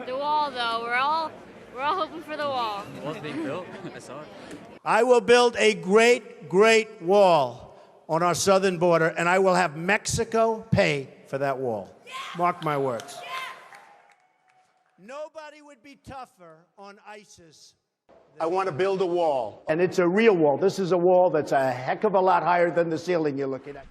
The wall, though, we're all hoping for the wall. The wall's being built. I saw it. I will build a great, great wall on our southern border, and I will have Mexico pay for that wall. Mark my words. Nobody would be tougher on ISIS. I want to build a wall. And it's a real wall. This is a wall that's a heck of a lot higher than the ceiling you're looking at.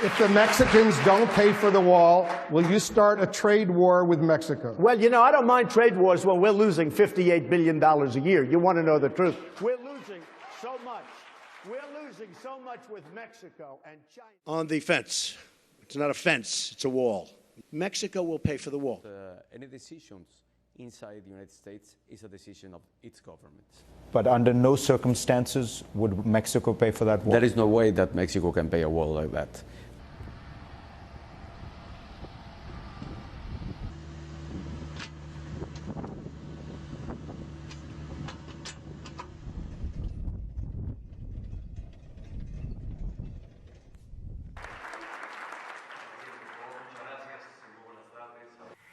If the Mexicans don't pay for the wall, will you start a trade war with Mexico? Well, you know, I don't mind trade wars when we're losing $58 billion a year. You want to know the truth. We're losing so much. We're losing so much with Mexico and China. On the fence. It's not a fence, it's a wall. Mexico will pay for the wall. Any decisions inside the United States is a decision of its government. But under no circumstances would Mexico pay for that wall? There is no way that Mexico can pay a wall like that.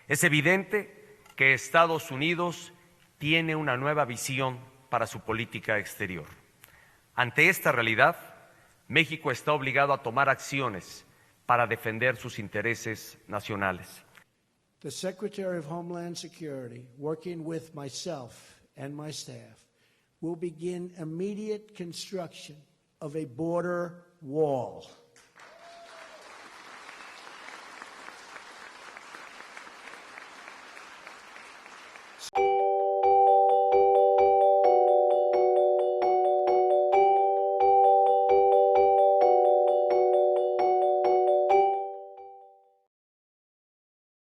Es evidente que Estados Unidos tiene una nueva visión para su política exterior. Ante esta realidad, México está obligado a tomar acciones para defender sus intereses nacionales. The Secretary of Homeland Security, working with myself and my staff, will begin immediate construction of a border wall.